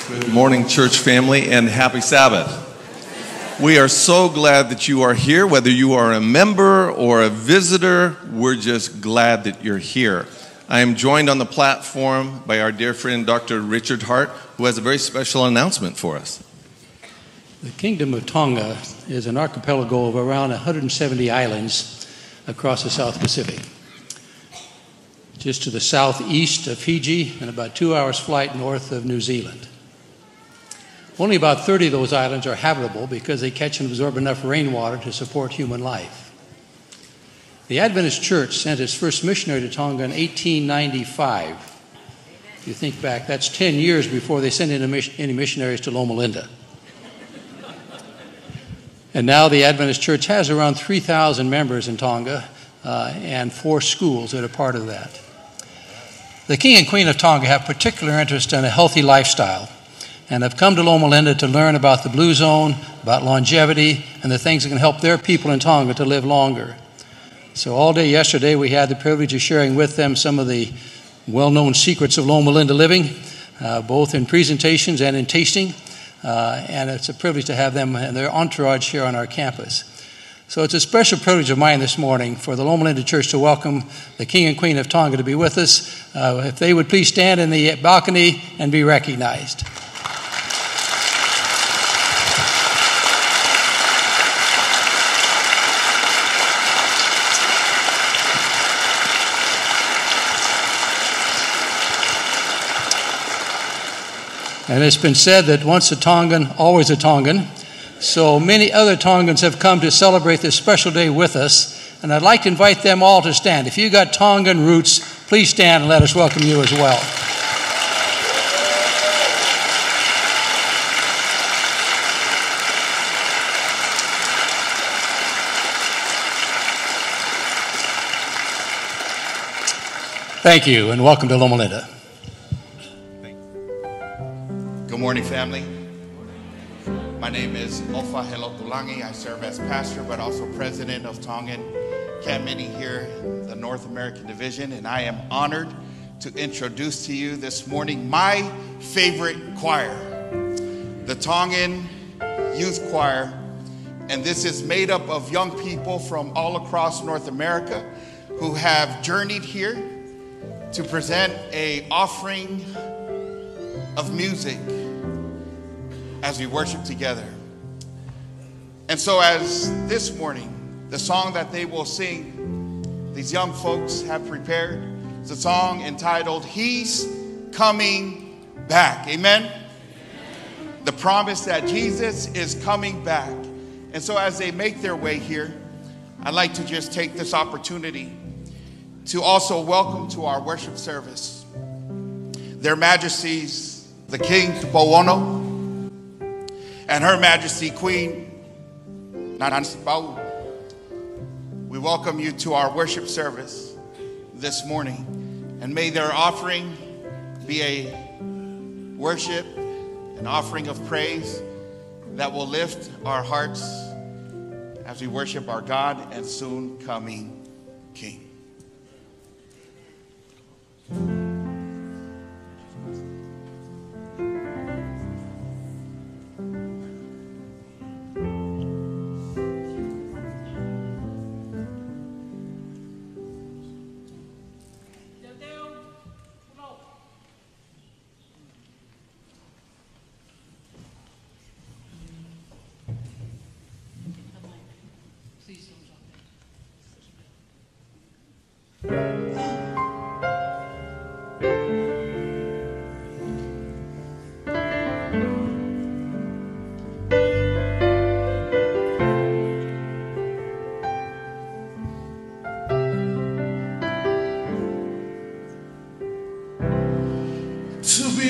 Good morning, church family, and happy Sabbath. We are so glad that you are here. Whether you are a member or a visitor, we're just glad that you're here. I am joined on the platform by our dear friend, Dr. Richard Hart, who has a very special announcement for us. The Kingdom of Tonga is an archipelago of around 170 islands across the South Pacific. Just to the southeast of Fiji and about 2 hours flight north of New Zealand. Only about 30 of those islands are habitable because they catch and absorb enough rainwater to support human life. The Adventist Church sent its first missionary to Tonga in 1895. If you think back, that's 10 years before they sent in any missionaries to Loma. And now the Adventist Church has around 3,000 members in Tonga and 4 schools that are part of that. The King and Queen of Tonga have particular interest in a healthy lifestyle and have come to Loma to learn about the Blue Zone, about longevity, and the things that can help their people in Tonga to live longer. So all day yesterday we had the privilege of sharing with them some of the well-known secrets of Loma living, both in presentations and in tasting, and it's a privilege to have them and their entourage here on our campus. So it's a special privilege of mine this morning for the Loma Church to welcome the King and Queen of Tonga to be with us. If they would please stand in the balcony and be recognized. And it's been said that once a Tongan, always a Tongan. So many other Tongans have come to celebrate this special day with us. And I'd like to invite them all to stand. If you've got Tongan roots, please stand and let us welcome you as well. Thank you, and welcome to Loma. Good morning, family. My name is Ofa Helotulangi. I serve as pastor, but also president of Tongan Camp Meeting here in the North American Division, and I am honored to introduce to you this morning my favorite choir, the Tongan Youth Choir, and this is made up of young people from all across North America who have journeyed here to present an offering of music as we worship together. And so as this morning, the song that they will sing, these young folks have prepared, is a song entitled, He's Coming Back. Amen? The promise that Jesus is coming back. And so as they make their way here, I'd like to just take this opportunity to also welcome to our worship service their Majesties, the King Tupou, and Her Majesty Queen Nanasipau'u. We welcome you to our worship service this morning, and may their offering be a worship, an offering of praise that will lift our hearts as we worship our God and soon coming King.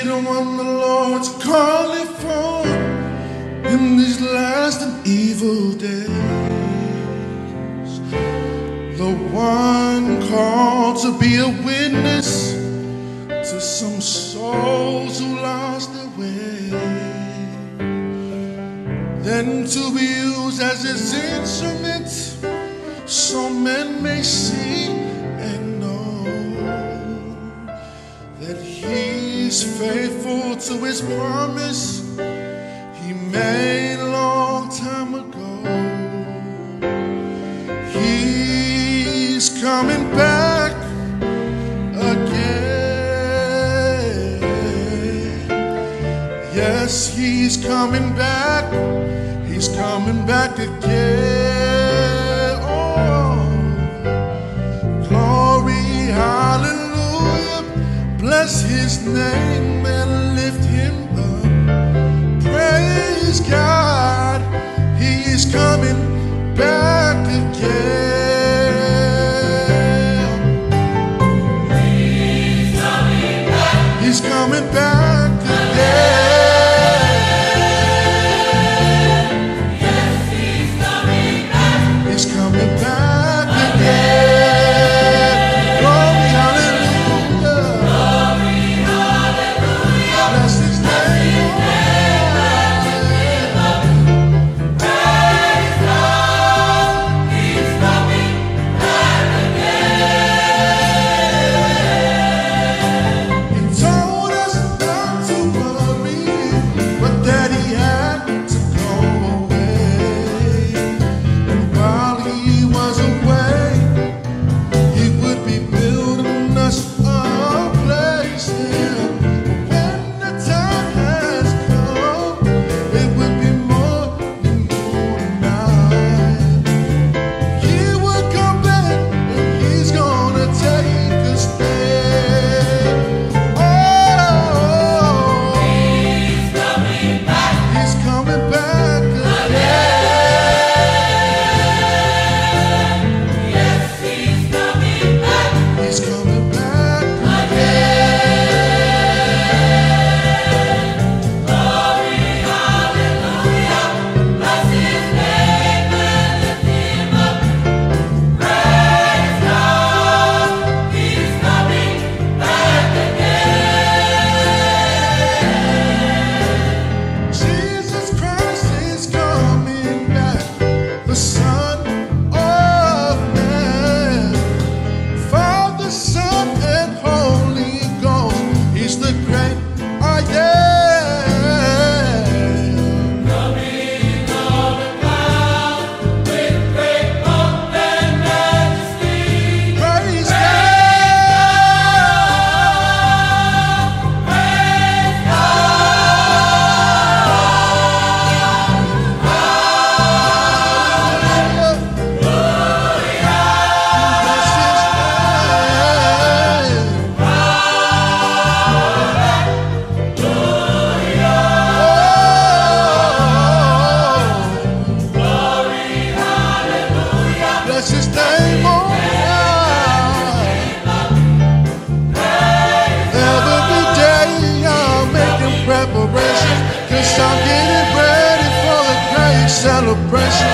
The one the Lord's calling for in these last and evil days, the one called to be a witness to some souls who lost their way, then to be used as his instrument so men may see and know that he He's faithful to his promise he made a long time ago. He's coming back again. Yes, he's coming back. He's coming back again. Oh, glory, hallelujah. Bless his name and lift him up. Praise God, he is coming back again. He's coming back. He's coming back again. Yes, he's coming back. He's coming back again. Glory, hallelujah. Glory, hallelujah. Bless his name. Celebration.